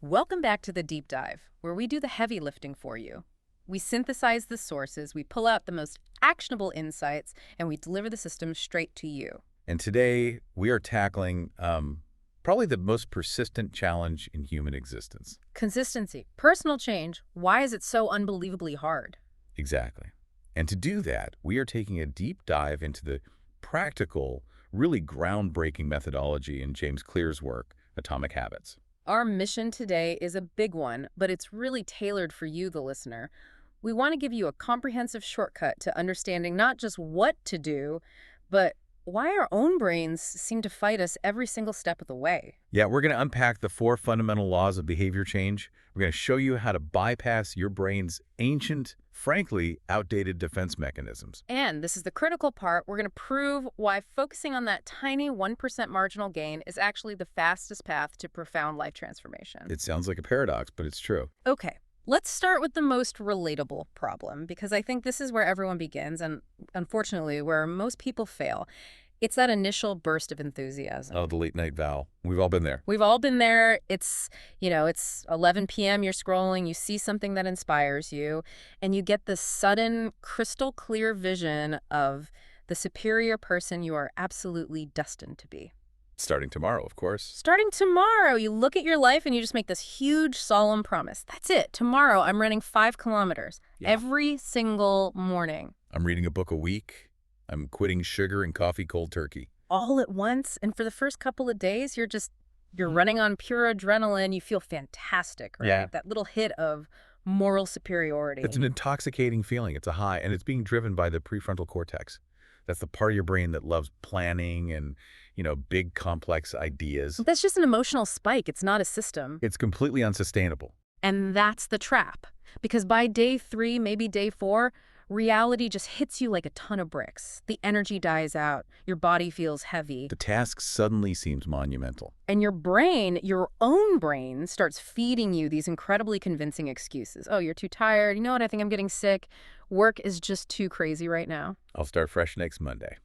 Welcome back to the deep dive, where we do the heavy lifting for you. We synthesize the sources, we pull out the most actionable insights, and we deliver the system straight to you. And today we are tackling probably the most persistent challenge in human existence. Consistency, personal change, why is it so unbelievably hard? Exactly. And to do that, we are taking a deep dive into the practical, really groundbreaking methodology in James Clear's work, Atomic Habits. Our mission today is a big one, but it's really tailored for you, the listener. We want to give you a comprehensive shortcut to understanding not just what to do, but why our own brains seem to fight us every single step of the way. Yeah, we're going to unpack the 4 fundamental laws of behavior change. We're going to show you how to bypass your brain's ancient, frankly, outdated defense mechanisms. And this is the critical part. We're going to prove why focusing on that tiny 1% marginal gain is actually the fastest path to profound life transformation. It sounds like a paradox, but it's true. Okay, let's start with the most relatable problem, because I think this is where everyone begins and, unfortunately, where most people fail. It's that initial burst of enthusiasm. Oh, the late night vow. We've all been there. We've all been there. It's 11 p.m., you're scrolling, you see something that inspires you, and you get this sudden, crystal clear vision of the superior person you are absolutely destined to be. Starting tomorrow, of course. Starting tomorrow, you look at your life and you just make this huge, solemn promise. That's it. Tomorrow, I'm running 5 kilometers every single morning. I'm reading a book a week. I'm quitting sugar and coffee cold turkey. All at once, and for the first couple of days, you're running on pure adrenaline. You feel fantastic, right? Yeah. That little hit of moral superiority. It's an intoxicating feeling. It's a high, and it's being driven by the prefrontal cortex. That's the part of your brain that loves planning and, big complex ideas. That's just an emotional spike. It's not a system. It's completely unsustainable. And that's the trap. Because by day 3, maybe day 4, reality just hits you like a ton of bricks. The energy dies out. Your body feels heavy. The task suddenly seems monumental. And your brain, your own brain, starts feeding you these incredibly convincing excuses. Oh, you're too tired. You know what? I think I'm getting sick. Work is just too crazy right now. I'll start fresh next Monday.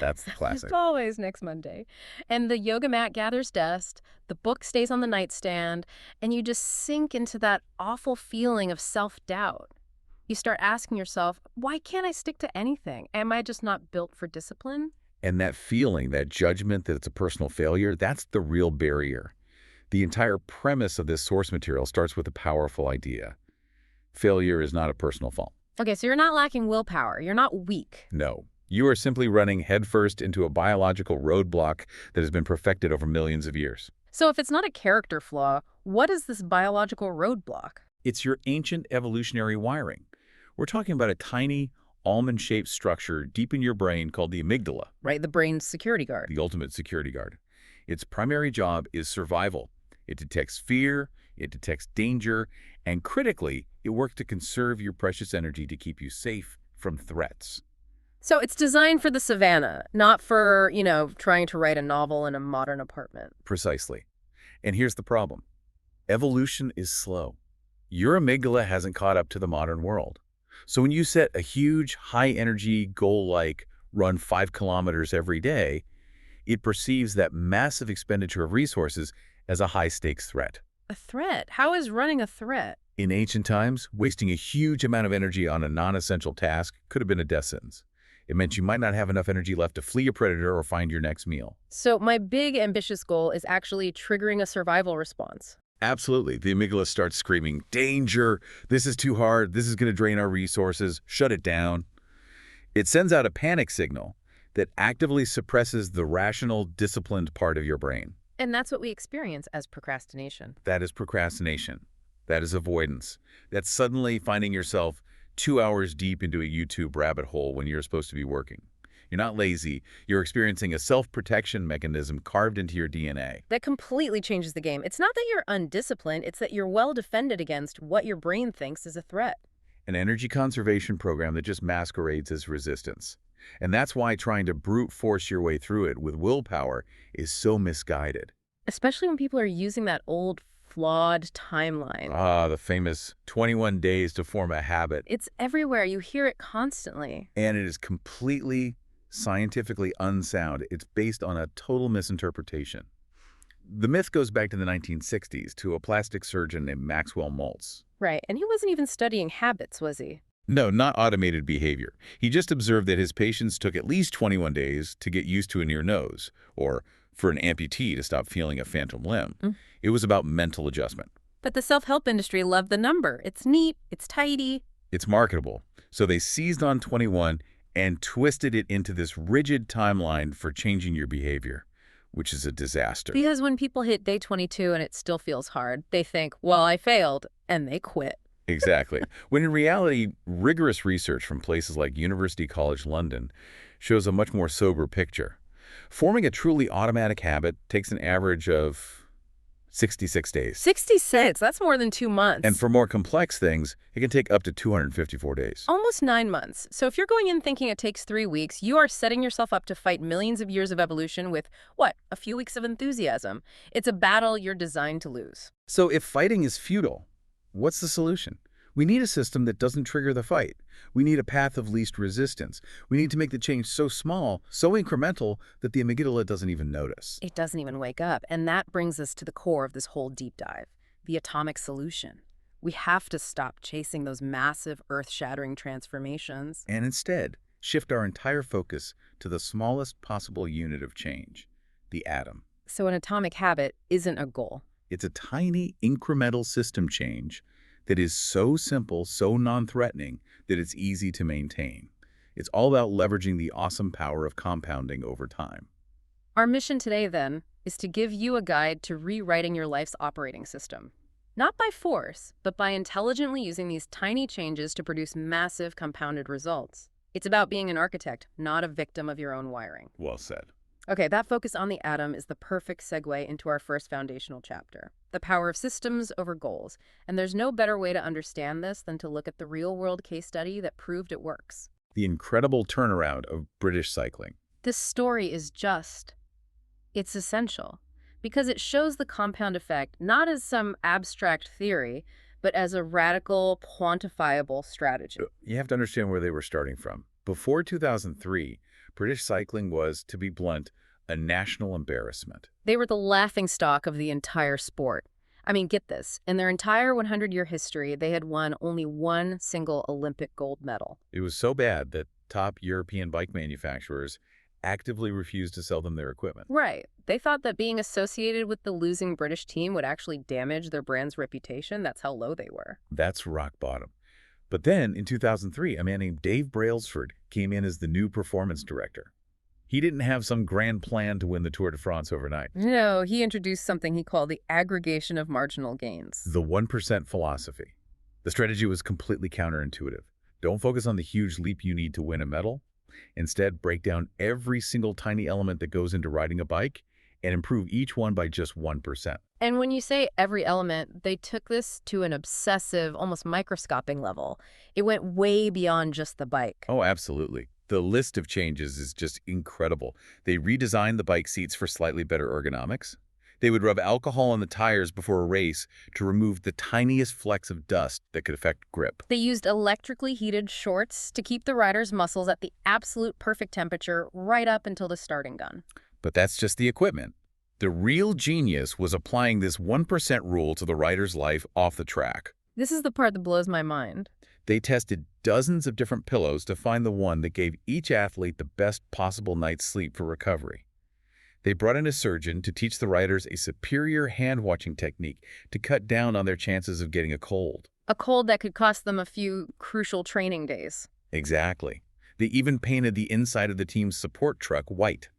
That's the classic. It's always next Monday. And the yoga mat gathers dust, the book stays on the nightstand, and you just sink into that awful feeling of self-doubt. You start asking yourself, why can't I stick to anything? Am I just not built for discipline? And that feeling, that judgment that it's a personal failure, that's the real barrier. The entire premise of this source material starts with a powerful idea. Failure is not a personal fault. Okay, so you're not lacking willpower. You're not weak. No. You are simply running headfirst into a biological roadblock that has been perfected over millions of years. So if it's not a character flaw, what is this biological roadblock? It's your ancient evolutionary wiring. We're talking about a tiny, almond-shaped structure deep in your brain called the amygdala. Right, the brain's security guard. The ultimate security guard. Its primary job is survival. It detects fear, it detects danger, and critically, it works to conserve your precious energy to keep you safe from threats. So it's designed for the savannah, not for, trying to write a novel in a modern apartment. Precisely. And here's the problem. Evolution is slow. Your amygdala hasn't caught up to the modern world. So when you set a huge, high-energy goal like run 5 kilometers every day, it perceives that massive expenditure of resources as a high-stakes threat. A threat? How is running a threat? In ancient times, wasting a huge amount of energy on a non-essential task could have been a death sentence. It meant you might not have enough energy left to flee a predator or find your next meal. So my big, ambitious goal is actually triggering a survival response. Absolutely. The amygdala starts screaming, danger, this is too hard, this is going to drain our resources, shut it down. It sends out a panic signal that actively suppresses the rational, disciplined part of your brain. And that's what we experience as procrastination. That is procrastination. That is avoidance. That's suddenly finding yourself 2 hours deep into a YouTube rabbit hole when you're supposed to be working. You're not lazy. You're experiencing a self-protection mechanism carved into your DNA. That completely changes the game. It's not that you're undisciplined, it's that you're well defended against what your brain thinks is a threat. An energy conservation program that just masquerades as resistance. And that's why trying to brute force your way through it with willpower is so misguided. Especially when people are using that old, flawed timeline. Ah, the famous 21 days to form a habit. It's everywhere. You hear it constantly. And it is completely scientifically unsound. It's based on a total misinterpretation. The myth goes back to the 1960s to a plastic surgeon named Maxwell Maltz. Right, and he wasn't even studying habits, was he? No, not automated behavior. He just observed that his patients took at least 21 days to get used to a near nose, or for an amputee to stop feeling a phantom limb. Mm. It was about mental adjustment. But the self-help industry loved the number. It's neat, it's tidy. It's marketable. So they seized on 21 and twisted it into this rigid timeline for changing your behavior, which is a disaster. Because when people hit day 22 and it still feels hard, they think, well, I failed, and they quit. Exactly. When in reality, rigorous research from places like University College London shows a much more sober picture. Forming a truly automatic habit takes an average of 66 days. 66, that's more than 2 months. And for more complex things, it can take up to 254 days. Almost 9 months. So if you're going in thinking it takes 3 weeks, you are setting yourself up to fight millions of years of evolution with, what, a few weeks of enthusiasm. It's a battle you're designed to lose. So if fighting is futile, what's the solution? We need a system that doesn't trigger the fight. We need a path of least resistance. We need to make the change so small, so incremental, that the amygdala doesn't even notice. It doesn't even wake up. And that brings us to the core of this whole deep dive, the atomic solution. We have to stop chasing those massive, earth-shattering transformations. And instead, shift our entire focus to the smallest possible unit of change, the atom. So an atomic habit isn't a goal. It's a tiny, incremental system change that is so simple, so non-threatening, that it's easy to maintain. It's all about leveraging the awesome power of compounding over time. Our mission today, then, is to give you a guide to rewriting your life's operating system. Not by force, but by intelligently using these tiny changes to produce massive compounded results. It's about being an architect, not a victim of your own wiring. Well said. Okay, that focus on the atom is the perfect segue into our first foundational chapter, the power of systems over goals. And there's no better way to understand this than to look at the real-world case study that proved it works. The incredible turnaround of British cycling. This story is it's essential, because it shows the compound effect not as some abstract theory, but as a radical, quantifiable strategy. You have to understand where they were starting from. Before 2003, British cycling was, to be blunt, a national embarrassment. They were the laughingstock of the entire sport. I mean, get this. In their entire 100-year history, they had won only one single Olympic gold medal. It was so bad that top European bike manufacturers actively refused to sell them their equipment. Right. They thought that being associated with the losing British team would actually damage their brand's reputation. That's how low they were. That's rock bottom. But then, in 2003, a man named Dave Brailsford came in as the new performance director. He didn't have some grand plan to win the Tour de France overnight. No, he introduced something he called the aggregation of marginal gains. The 1% philosophy. The strategy was completely counterintuitive. Don't focus on the huge leap you need to win a medal. Instead, break down every single tiny element that goes into riding a bike and improve each one by just 1%. And when you say every element, they took this to an obsessive, almost microscopic level. It went way beyond just the bike. Oh, absolutely. The list of changes is just incredible. They redesigned the bike seats for slightly better ergonomics. They would rub alcohol on the tires before a race to remove the tiniest flecks of dust that could affect grip. They used electrically heated shorts to keep the rider's muscles at the absolute perfect temperature right up until the starting gun. But that's just the equipment. The real genius was applying this 1% rule to the rider's life off the track. This is the part that blows my mind. They tested dozens of different pillows to find the one that gave each athlete the best possible night's sleep for recovery. They brought in a surgeon to teach the riders a superior hand-washing technique to cut down on their chances of getting a cold. A cold that could cost them a few crucial training days. Exactly. They even painted the inside of the team's support truck white,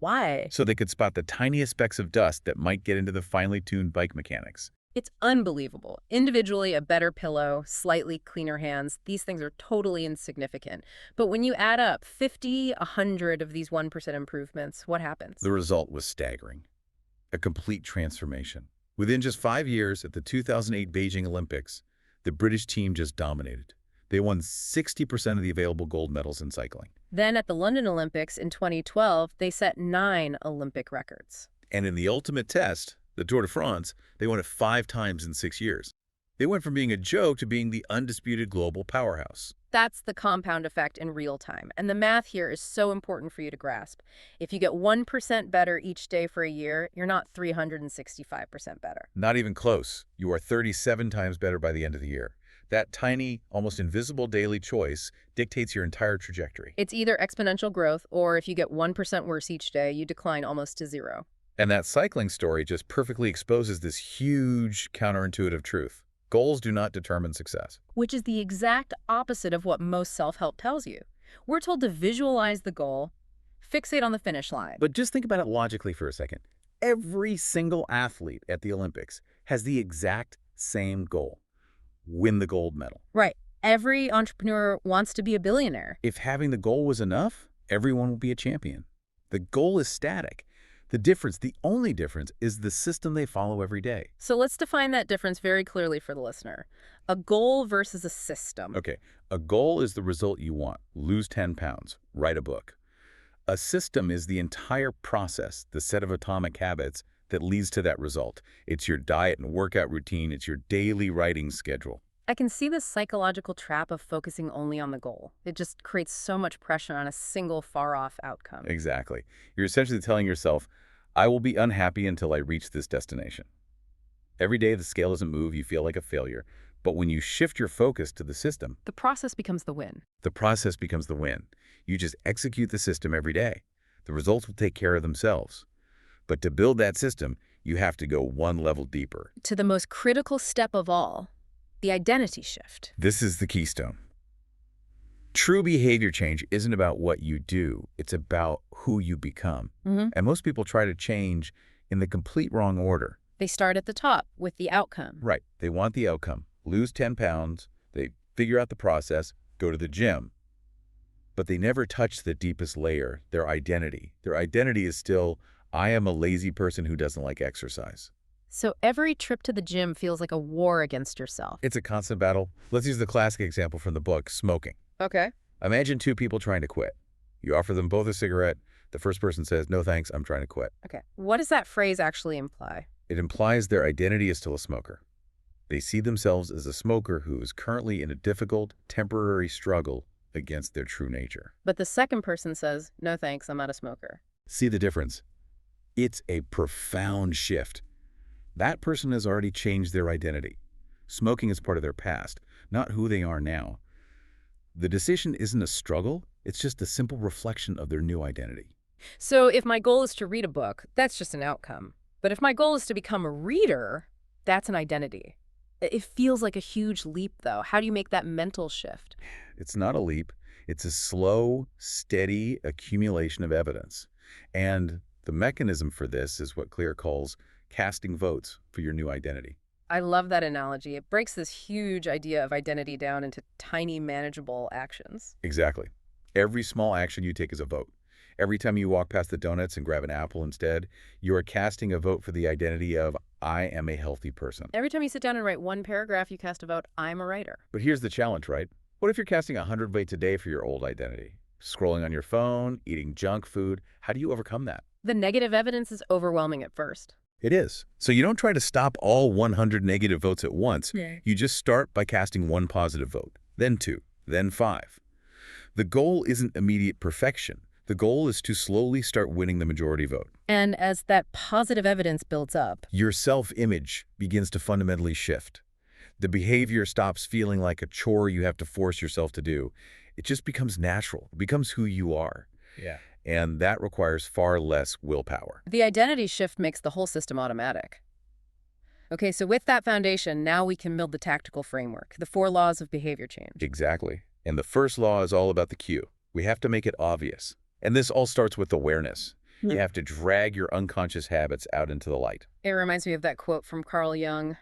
Why? so they could spot the tiniest specks of dust that might get into the finely tuned bike mechanics. It's unbelievable. Individually, a better pillow, slightly cleaner hands, these things are totally insignificant. But when you add up 50, 100 of these 1% improvements, what happens? The result was staggering. A complete transformation. Within just 5 years at the 2008 Beijing Olympics, the British team just dominated. They won 60% of the available gold medals in cycling. Then at the London Olympics in 2012, they set 9 Olympic records. And in the ultimate test, the Tour de France, they won it 5 times in 6 years. They went from being a joke to being the undisputed global powerhouse. That's the compound effect in real time. And the math here is so important for you to grasp. If you get 1% better each day for a year, you're not 365% better. Not even close. You are 37 times better by the end of the year. That tiny, almost invisible daily choice dictates your entire trajectory. It's either exponential growth, or if you get 1% worse each day, you decline almost to zero. And that cycling story just perfectly exposes this huge counterintuitive truth. Goals do not determine success. Which is the exact opposite of what most self-help tells you. We're told to visualize the goal, fixate on the finish line. But just think about it logically for a second. Every single athlete at the Olympics has the exact same goal: win the gold medal. Right. Every entrepreneur wants to be a billionaire. If having the goal was enough, everyone would be a champion. The goal is static. The only difference, is the system they follow every day. So let's define that difference very clearly for the listener. A goal versus a system. Okay, a goal is the result you want. Lose 10 pounds, write a book. A system is the entire process, the set of atomic habits that leads to that result. It's your diet and workout routine. It's your daily writing schedule. I can see this psychological trap of focusing only on the goal. It just creates so much pressure on a single far-off outcome. Exactly. You're essentially telling yourself, I will be unhappy until I reach this destination. Every day the scale doesn't move, you feel like a failure. But when you shift your focus to the system, The process becomes the win. the process becomes the win. You just execute the system every day. The results will take care of themselves. But to build that system, you have to go one level deeper. To the most critical step of all, the identity shift. This is the keystone. True behavior change isn't about what you do. It's about who you become. And most people try to change in the complete wrong order. They start at the top with the outcome. Right. They want the outcome. Lose 10 pounds. They figure out the process, go to the gym. But they never touch the deepest layer, their identity. Their identity is still, I am a lazy person who doesn't like exercise. So every trip to the gym feels like a war against yourself. It's a constant battle. Let's use the classic example from the book, smoking. Okay. Imagine two people trying to quit. You offer them both a cigarette. The first person says, no thanks, I'm trying to quit. Okay. What does that phrase actually imply? It implies their identity is still a smoker. They see themselves as a smoker who is currently in a difficult, temporary struggle against their true nature. But the second person says, no thanks, I'm not a smoker. See the difference? It's a profound shift. That person has already changed their identity. Smoking is part of their past, not who they are now. The decision isn't a struggle, it's just a simple reflection of their new identity. So if my goal is to read a book, that's just an outcome. But if my goal is to become a reader, that's an identity. It feels like a huge leap, though. How do you make that mental shift? It's not a leap. It's a slow, steady accumulation of evidence. And the mechanism for this is what Clear calls casting votes for your new identity. I love that analogy. It breaks this huge idea of identity down into tiny, manageable actions. Exactly. Every small action you take is a vote. Every time you walk past the donuts and grab an apple instead, you are casting a vote for the identity of, I am a healthy person. Every time you sit down and write one paragraph, you cast a vote, I'm a writer. But here's the challenge, right? What if you're casting 100 votes a day for your old identity? Scrolling on your phone, eating junk food. How do you overcome that? The negative evidence is overwhelming at first. It is. So you don't try to stop all 100 negative votes at once. Yeah. You just start by casting one positive vote, then 2, then 5. The goal isn't immediate perfection. The goal is to slowly start winning the majority vote. And as that positive evidence builds up, Your self-image begins to fundamentally shift. The behavior stops feeling like a chore you have to force yourself to do. It just becomes natural. It becomes who you are. Yeah. And that requires far less willpower. the identity shift makes the whole system automatic. Okay, so with that foundation, now we can build the tactical framework, the 4 laws of behavior change. Exactly. And the first law is all about the cue. We have to make it obvious. And this all starts with awareness. You have to drag your unconscious habits out into the light. It reminds me of that quote from Carl Jung.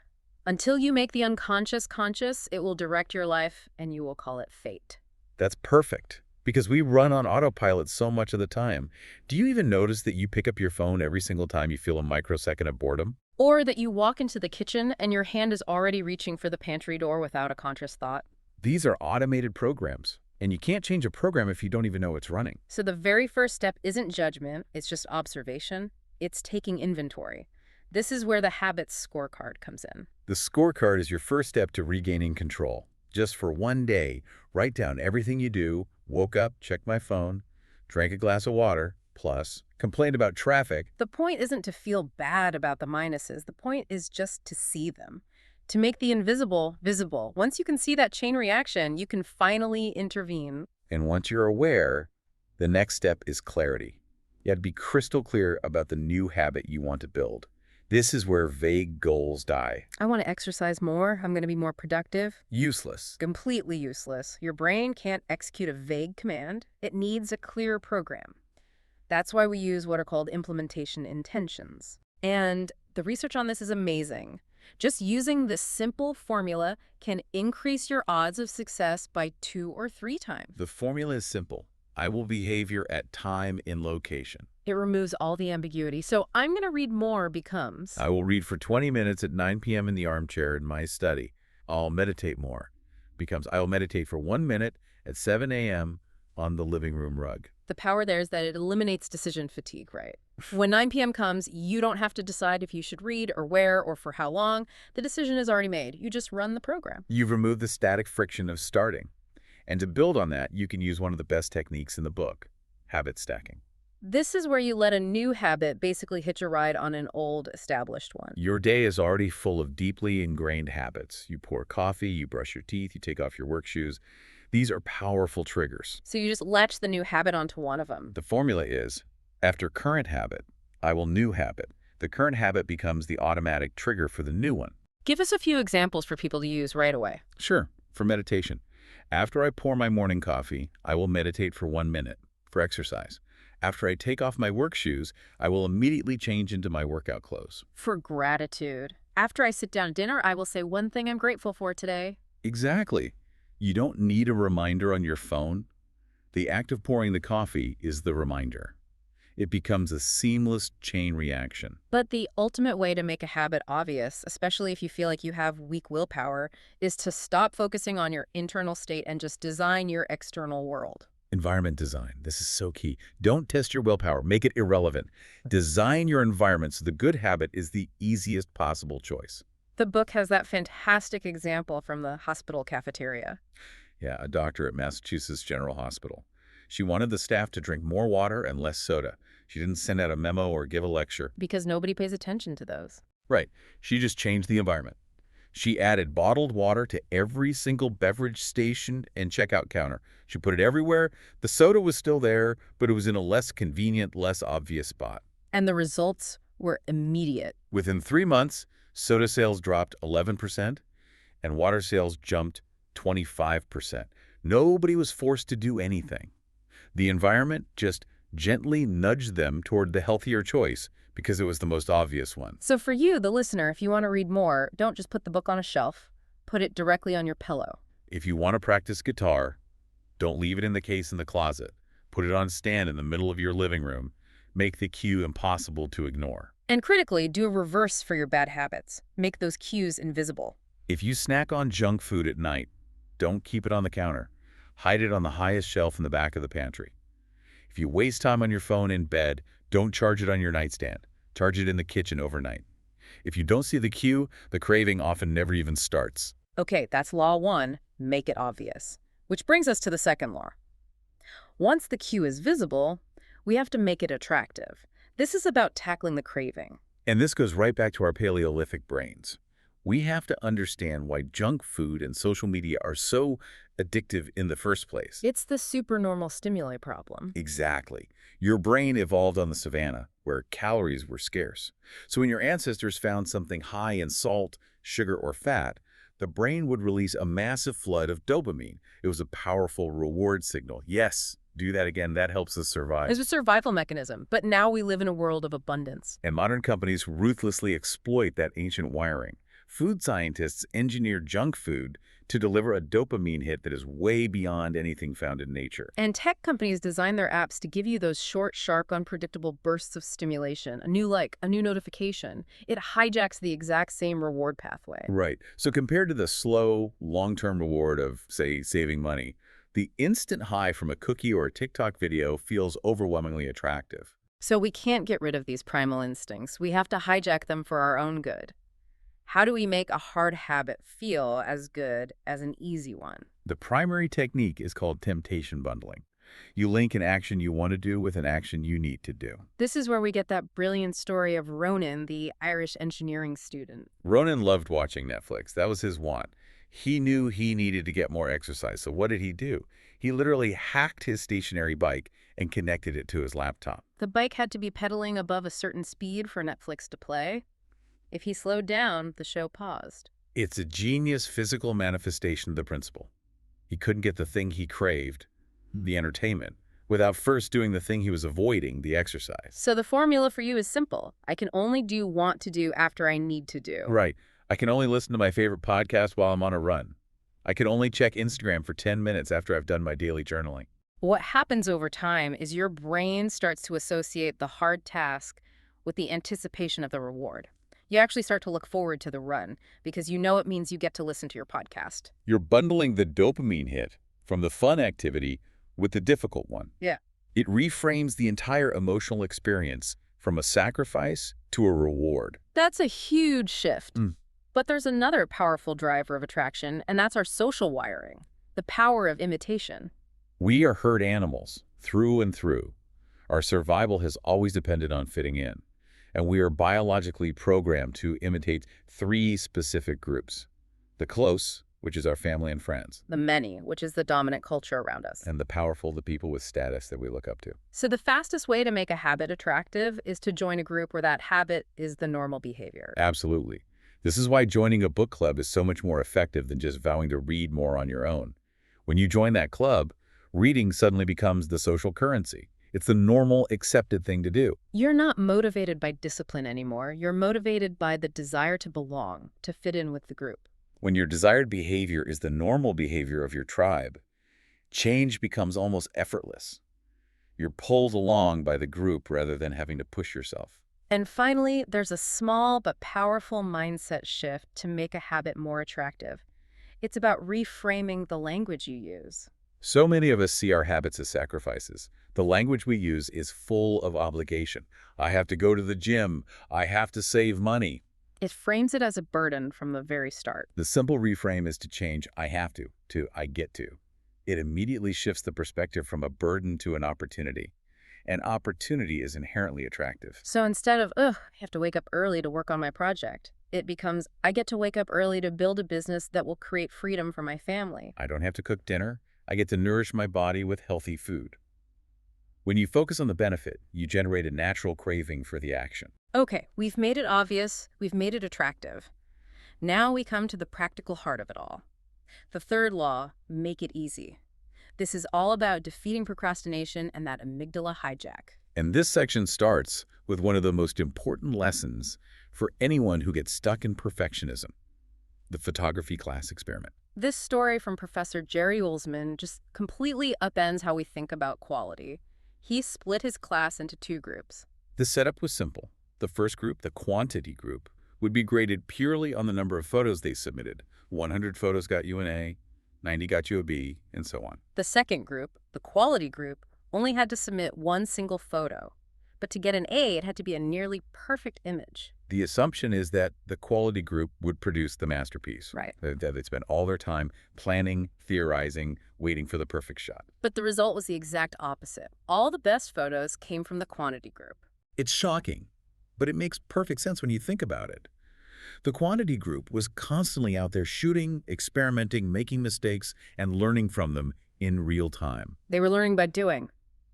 Until you make the unconscious conscious, it will direct your life, and you will call it fate. That's perfect, because we run on autopilot so much of the time. Do you even notice that you pick up your phone every single time you feel a microsecond of boredom? Or that you walk into the kitchen and your hand is already reaching for the pantry door without a conscious thought. These are automated programs, and you can't change a program if you don't even know it's running. So the very first step isn't judgment, it's just observation. It's taking inventory. This is where the habits scorecard comes in. The scorecard is your first step to regaining control. Just for one day, write down everything you do, woke up, checked my phone, drank a glass of water, plus, complained about traffic. The point isn't to feel bad about the minuses. The point is just to see them, to make the invisible visible. Once you can see that chain reaction, you can finally intervene. And once you're aware, the next step is clarity. You have to be crystal clear about the new habit you want to build. This is where vague goals die. I want to exercise more. I'm going to be more productive. Useless. Completely useless. Your brain can't execute a vague command. It needs a clear program. That's why we use what are called implementation intentions. And the research on this is amazing. Just using this simple formula can increase your odds of success by 2 or 3 times. The formula is simple. I will behavior at time in location. It removes all the ambiguity. So I'm going to read more becomes. I will read for 20 minutes at 9 p.m. in the armchair in my study. I'll meditate more. Becomes I will meditate for 1 minute at 7 a.m. on the living room rug. The power there is that it eliminates decision fatigue, right? When 9 p.m. comes, you don't have to decide if you should read or where or for how long. The decision is already made. You just run the program. You've removed the static friction of starting. And to build on that, you can use one of the best techniques in the book, habit stacking. This is where you let a new habit basically hitch a ride on an old, established one. Your day is already full of deeply ingrained habits. You pour coffee, you brush your teeth, you take off your work shoes. These are powerful triggers. So you just latch the new habit onto one of them. The formula is, after current habit, I will new habit. The current habit becomes the automatic trigger for the new one. Give us a few examples for people to use right away. Sure, for meditation. After I pour my morning coffee, I will meditate for 1 minute. For exercise. After I take off my work shoes, I will immediately change into my workout clothes. For gratitude. After I sit down to dinner, I will say one thing I'm grateful for today. Exactly. You don't need a reminder on your phone. The act of pouring the coffee is the reminder. It becomes a seamless chain reaction. But the ultimate way to make a habit obvious, especially if you feel like you have weak willpower, is to stop focusing on your internal state and just design your external world. Environment design. This is so key. Don't test your willpower. Make it irrelevant. Design your environment so the good habit is the easiest possible choice. The book has that fantastic example from the hospital cafeteria. Yeah, a doctor at Massachusetts General Hospital. She wanted the staff to drink more water and less soda. She didn't send out a memo or give a lecture. Because nobody pays attention to those. Right. She just changed the environment. She added bottled water to every single beverage station and checkout counter. She put it everywhere. The soda was still there, but it was in a less convenient, less obvious spot. And the results were immediate. Within 3 months, soda sales dropped 11% and water sales jumped 25%. Nobody was forced to do anything. The environment just gently nudged them toward the healthier choice because it was the most obvious one. So for you, the listener, if you want to read more, don't just put the book on a shelf. Put it directly on your pillow. If you want to practice guitar, don't leave it in the case in the closet. Put it on a stand in the middle of your living room. Make the cue impossible to ignore. And critically, do a reverse for your bad habits. Make those cues invisible. If you snack on junk food at night, don't keep it on the counter. Hide it on the highest shelf in the back of the pantry. If you waste time on your phone in bed, don't charge it on your nightstand. Charge it in the kitchen overnight. If you don't see the cue, the craving often never even starts. Okay, that's law 1, make it obvious. Which brings us to the second law. Once the cue is visible, we have to make it attractive. This is about tackling the craving. And this goes right back to our Paleolithic brains. We have to understand why junk food and social media are so addictive in the first place. It's the supernormal stimuli problem. Exactly. Your brain evolved on the savannah, where calories were scarce. So when your ancestors found something high in salt, sugar, or fat, the brain would release a massive flood of dopamine. It was a powerful reward signal. Yes, do that again. That helps us survive. It's a survival mechanism, but now we live in a world of abundance. And modern companies ruthlessly exploit that ancient wiring. Food scientists engineer junk food to deliver a dopamine hit that is way beyond anything found in nature. And tech companies design their apps to give you those short, sharp, unpredictable bursts of stimulation, a new like, a new notification. It hijacks the exact same reward pathway. Right. So compared to the slow, long-term reward of, say, saving money, the instant high from a cookie or a TikTok video feels overwhelmingly attractive. So we can't get rid of these primal instincts. We have to hijack them for our own good. How do we make a hard habit feel as good as an easy one? The primary technique is called temptation bundling. You link an action you want to do with an action you need to do. This is where we get that brilliant story of Ronan, the Irish engineering student. Ronan loved watching Netflix. That was his want. He knew he needed to get more exercise, so what did he do? He literally hacked his stationary bike and connected it to his laptop. The bike had to be pedaling above a certain speed for Netflix to play. If he slowed down, the show paused. It's a genius physical manifestation of the principle. He couldn't get the thing he craved, the entertainment, without first doing the thing he was avoiding, the exercise. So the formula for you is simple. I can only do want to do after I need to do. Right. I can only listen to my favorite podcast while I'm on a run. I can only check Instagram for 10 minutes after I've done my daily journaling. What happens over time is your brain starts to associate the hard task with the anticipation of the reward. You actually start to look forward to the run because you know it means you get to listen to your podcast. You're bundling the dopamine hit from the fun activity with the difficult one. Yeah. It reframes the entire emotional experience from a sacrifice to a reward. That's a huge shift. Mm. But there's another powerful driver of attraction, and that's our social wiring, the power of imitation. We are herd animals, through and through. Our survival has always depended on fitting in, and we are biologically programmed to imitate three specific groups. The close, which is our family and friends, The many, which is the dominant culture around us. and the powerful, the people with status that we look up to. So the fastest way to make a habit attractive is to join a group where that habit is the normal behavior. Absolutely. This is why joining a book club is so much more effective than just vowing to read more on your own. When you join that club, reading suddenly becomes the social currency. It's the normal, accepted thing to do. You're not motivated by discipline anymore. You're motivated by the desire to belong, to fit in with the group. When your desired behavior is the normal behavior of your tribe, change becomes almost effortless. You're pulled along by the group rather than having to push yourself. And finally, there's a small but powerful mindset shift to make a habit more attractive. It's about reframing the language you use. So many of us see our habits as sacrifices. The language we use is full of obligation. I have to go to the gym. I have to save money. It frames it as a burden from the very start. The simple reframe is to change I have to I get to. It immediately shifts the perspective from a burden to an opportunity. And opportunity is inherently attractive. So instead of, ugh, I have to wake up early to work on my project, it becomes, I get to wake up early to build a business that will create freedom for my family. I don't have to cook dinner. I get to nourish my body with healthy food. When you focus on the benefit, you generate a natural craving for the action. Okay, we've made it obvious, we've made it attractive. Now we come to the practical heart of it all. The third law, make it easy. This is all about defeating procrastination and that amygdala hijack. And this section starts with one of the most important lessons for anyone who gets stuck in perfectionism, the photography class experiment. This story from Professor Jerry Ulzman just completely upends how we think about quality. He split his class into two groups. The setup was simple. The first group, the quantity group, would be graded purely on the number of photos they submitted. 100 photos got you an A, 90 got you a B, and so on. The second group, the quality group, only had to submit one single photo. But to get an A, it had to be a nearly perfect image. The assumption is that the quality group would produce the masterpiece. Right. That they'd spend all their time planning, theorizing, waiting for the perfect shot. But the result was the exact opposite. All the best photos came from the quantity group. It's shocking, but it makes perfect sense when you think about it. The quantity group was constantly out there shooting, experimenting, making mistakes, and learning from them in real time. They were learning by doing.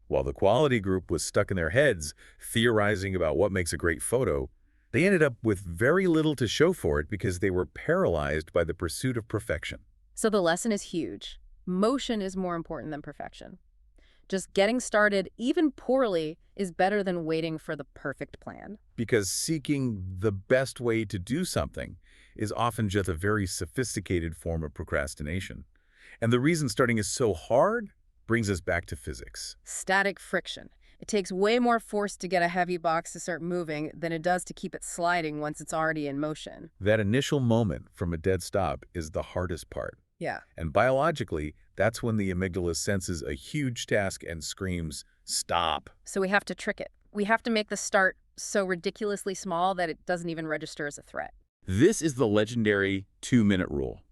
While the quality group was stuck in their heads, theorizing about what makes a great photo, they ended up with very little to show for it because they were paralyzed by the pursuit of perfection. So the lesson is huge. Motion is more important than perfection. Just getting started, even poorly, is better than waiting for the perfect plan. Because seeking the best way to do something is often just a very sophisticated form of procrastination. And the reason starting is so hard brings us back to physics. Static friction. It takes way more force to get a heavy box to start moving than it does to keep it sliding once it's already in motion. That initial moment from a dead stop is the hardest part. Yeah. And biologically, that's when the amygdala senses a huge task and screams, "Stop." So we have to trick it. We have to make the start so ridiculously small that it doesn't even register as a threat. This is the legendary 2-minute rule.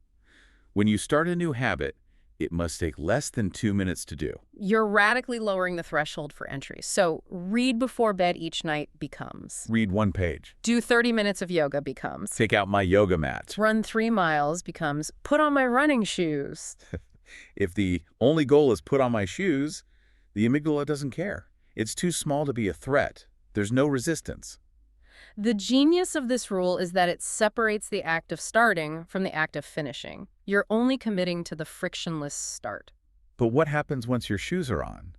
When you start a new habit, it must take less than 2 minutes to do. You're radically lowering the threshold for entry. So read before bed each night becomes. Read 1 page. Do 30 minutes of yoga becomes. Take out my yoga mat. Run 3 miles becomes put on my running shoes. If the only goal is put on my shoes, the amygdala doesn't care. It's too small to be a threat. There's no resistance. The genius of this rule is that it separates the act of starting from the act of finishing. You're only committing to the frictionless start. But what happens once your shoes are on?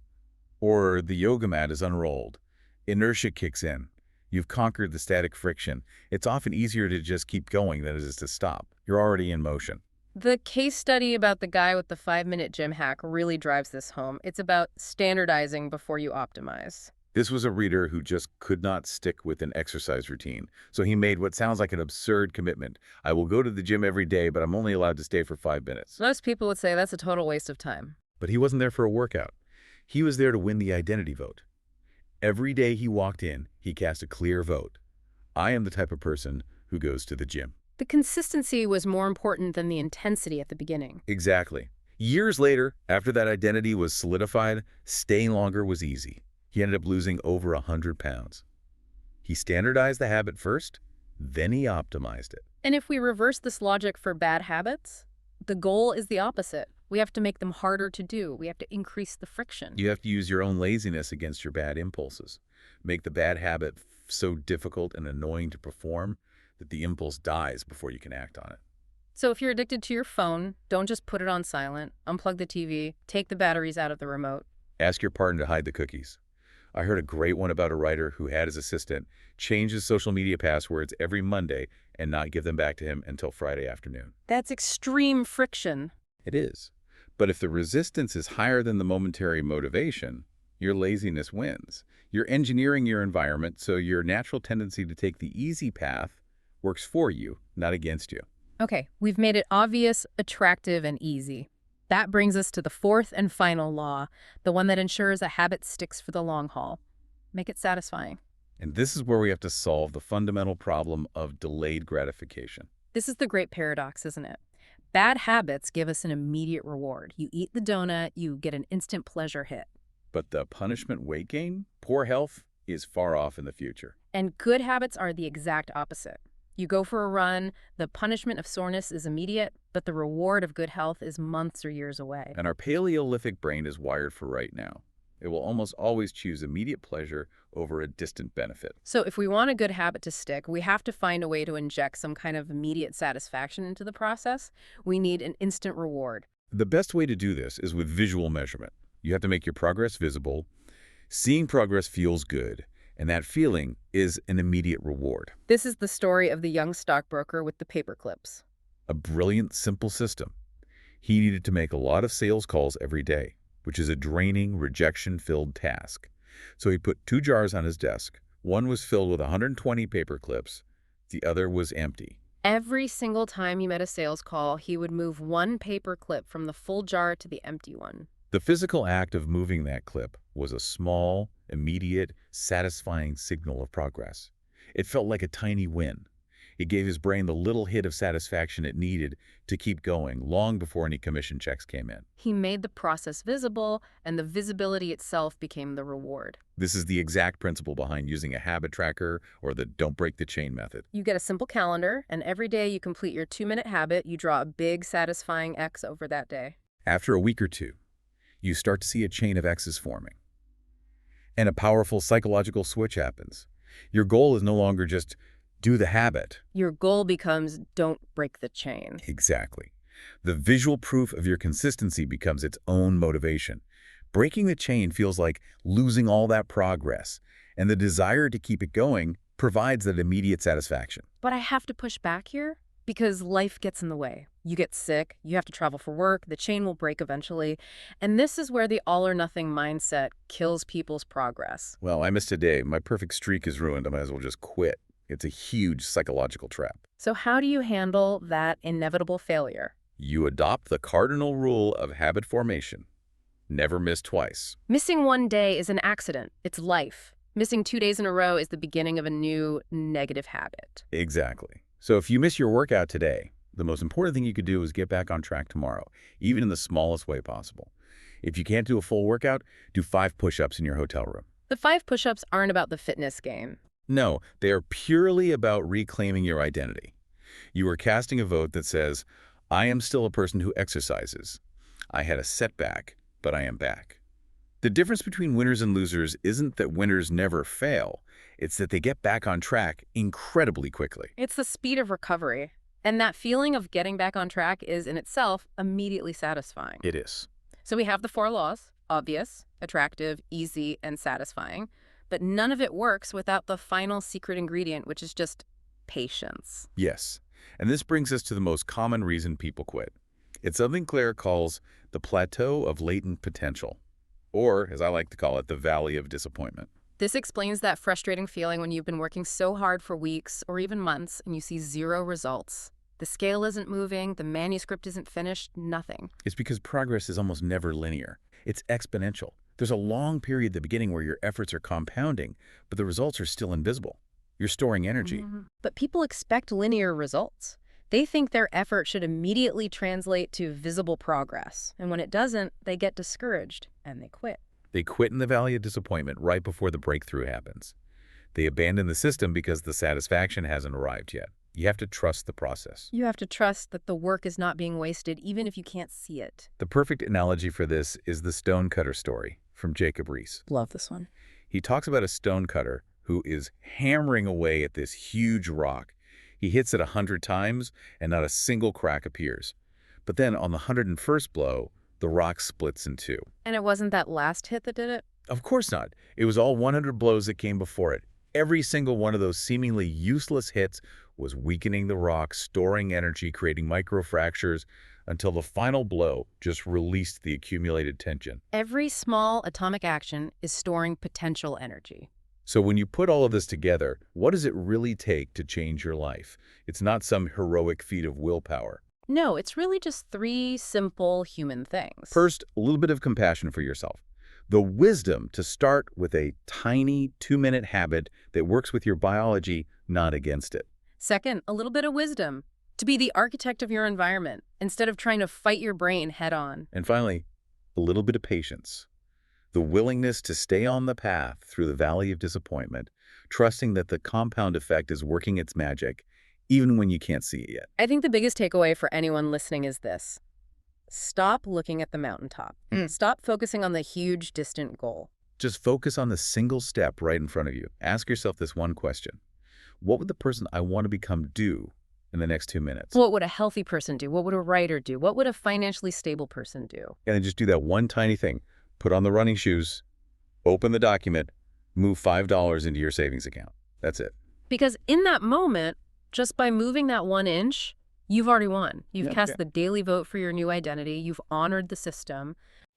Or the yoga mat is unrolled? Inertia kicks in. You've conquered the static friction. It's often easier to just keep going than it is to stop. You're already in motion. The case study about the guy with the 5-minute gym hack really drives this home. It's about standardizing before you optimize. This was a reader who just could not stick with an exercise routine. So he made what sounds like an absurd commitment. I will go to the gym every day, but I'm only allowed to stay for 5 minutes. Most people would say that's a total waste of time. But he wasn't there for a workout. He was there to win the identity vote. Every day he walked in, he cast a clear vote. I am the type of person who goes to the gym. The consistency was more important than the intensity at the beginning. Exactly. Years later, after that identity was solidified, staying longer was easy. He ended up losing over 100 pounds. He standardized the habit first, then he optimized it. And if we reverse this logic for bad habits, the goal is the opposite. We have to make them harder to do. We have to increase the friction. You have to use your own laziness against your bad impulses. Make the bad habit so difficult and annoying to perform that the impulse dies before you can act on it. So if you're addicted to your phone, don't just put it on silent. Unplug the TV. Take the batteries out of the remote. Ask your partner to hide the cookies. I heard a great one about a writer who had his assistant change his social media passwords every Monday and not give them back to him until Friday afternoon. That's extreme friction. It is. But if the resistance is higher than the momentary motivation, your laziness wins. You're engineering your environment so your natural tendency to take the easy path works for you, not against you. Okay, we've made it obvious, attractive, and easy. That brings us to the fourth and final law, the one that ensures a habit sticks for the long haul. Make it satisfying. And this is where we have to solve the fundamental problem of delayed gratification. This is the great paradox, isn't it? Bad habits give us an immediate reward. You eat the donut, you get an instant pleasure hit. But the punishment weight gain, poor health, is far off in the future. And good habits are the exact opposite. You go for a run, the punishment of soreness is immediate, but the reward of good health is months or years away. And our Paleolithic brain is wired for right now. It will almost always choose immediate pleasure over a distant benefit. So if we want a good habit to stick, we have to find a way to inject some kind of immediate satisfaction into the process. We need an instant reward. The best way to do this is with visual measurement. You have to make your progress visible. Seeing progress feels good. And that feeling is an immediate reward. This is the story of the young stockbroker with the paper clips. A brilliant, simple system. He needed to make a lot of sales calls every day, which is a draining, rejection-filled task. So he put 2 jars on his desk. One was filled with 120 paper clips. The other was empty. Every single time he made a sales call, he would move 1 paper clip from the full jar to the empty one. The physical act of moving that clip was a small, immediate, satisfying signal of progress. It felt like a tiny win. It gave his brain the little hit of satisfaction it needed to keep going long before any commission checks came in. He made the process visible, and the visibility itself became the reward. This is the exact principle behind using a habit tracker or the don't break the chain method. You get a simple calendar, and every day you complete your 2-minute habit, you draw a big, satisfying X over that day. After a week or two, you start to see a chain of X's forming. And a powerful psychological switch happens. Your goal is no longer just do the habit. Your goal becomes don't break the chain. Exactly. The visual proof of your consistency becomes its own motivation. Breaking the chain feels like losing all that progress, and the desire to keep it going provides that immediate satisfaction. But I have to push back here because life gets in the way. You get sick, you have to travel for work, the chain will break eventually, and this is where the all-or-nothing mindset kills people's progress. Well, I missed a day. My perfect streak is ruined. I might as well just quit. It's a huge psychological trap. So how do you handle that inevitable failure? You adopt the cardinal rule of habit formation. Never miss twice. Missing one day is an accident. It's life. Missing 2 days in a row is the beginning of a new negative habit. Exactly. So if you miss your workout today, the most important thing you could do is get back on track tomorrow, even in the smallest way possible. If you can't do a full workout, do 5 push-ups in your hotel room. The 5 push-ups aren't about the fitness game. No, they are purely about reclaiming your identity. You are casting a vote that says, I am still a person who exercises. I had a setback, but I am back. The difference between winners and losers isn't that winners never fail. It's that they get back on track incredibly quickly. It's the speed of recovery. And that feeling of getting back on track is in itself immediately satisfying. It is. So we have the 4 laws: obvious, attractive, easy, and satisfying. But none of it works without the final secret ingredient, which is just patience. Yes. And this brings us to the most common reason people quit. It's something Claire calls the plateau of latent potential, or, as I like to call it, the valley of disappointment. This explains that frustrating feeling when you've been working so hard for weeks or even months and you see 0 results. The scale isn't moving, the manuscript isn't finished, nothing. It's because progress is almost never linear. It's exponential. There's a long period at the beginning where your efforts are compounding, but the results are still invisible. You're storing energy. But people expect linear results. They think their effort should immediately translate to visible progress. And when it doesn't, they get discouraged and they quit. They quit in the valley of disappointment right before the breakthrough happens. They abandon the system because the satisfaction hasn't arrived yet. You have to trust the process. You have to trust that the work is not being wasted, even if you can't see it. The perfect analogy for this is the stonecutter story from Jacob Riis. Love this one. He talks about a stonecutter who is hammering away at this huge rock. He hits it 100 times, and not a single crack appears. But then on the 101st blow, the rock splits in 2. And it wasn't that last hit that did it? Of course not. It was all 100 blows that came before it. Every single one of those seemingly useless hits was weakening the rock, storing energy, creating microfractures, until the final blow just released the accumulated tension. Every small atomic action is storing potential energy. So when you put all of this together, what does it really take to change your life? It's not some heroic feat of willpower. No, it's really just 3 simple human things. First, a little bit of compassion for yourself. The wisdom to start with a tiny 2-minute habit that works with your biology, not against it. Second, a little bit of wisdom. To be the architect of your environment, instead of trying to fight your brain head on. And finally, a little bit of patience. The willingness to stay on the path through the valley of disappointment, trusting that the compound effect is working its magic, even when you can't see it yet. I think the biggest takeaway for anyone listening is this. Stop looking at the mountaintop. Stop focusing on the huge, distant goal. Just focus on the single step right in front of you. Ask yourself this one question. What would the person I want to become do in the next 2 minutes? What would a healthy person do? What would a writer do? What would a financially stable person do? And then just do that one tiny thing. Put on the running shoes, open the document, move $5 into your savings account. That's it. Because in that moment, just by moving that 1 inch, you've already won. You've cast the daily vote for your new identity. You've honored the system.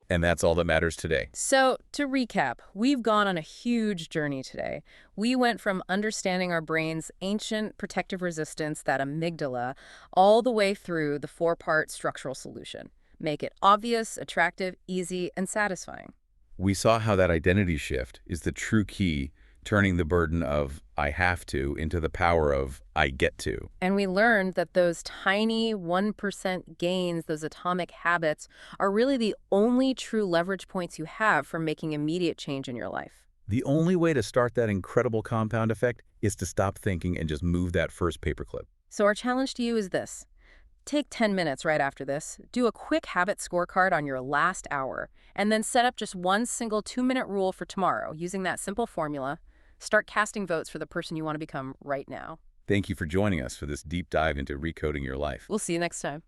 And that's all that matters today. So, to recap, we've gone on a huge journey today. We went from understanding our brain's ancient protective resistance, that amygdala, all the way through the 4-part structural solution. Make it obvious, attractive, easy, and satisfying. We saw how that identity shift is the true key, turning the burden of I have to into the power of I get to. And we learned that those tiny 1% gains, those atomic habits, are really the only true leverage points you have for making immediate change in your life. The only way to start that incredible compound effect is to stop thinking and just move that first paperclip. So our challenge to you is this. Take 10 minutes right after this, do a quick habit scorecard on your last hour, and then set up just one single 2-minute rule for tomorrow using that simple formula. Start casting votes for the person you want to become right now. Thank you for joining us for this deep dive into recoding your life. We'll see you next time.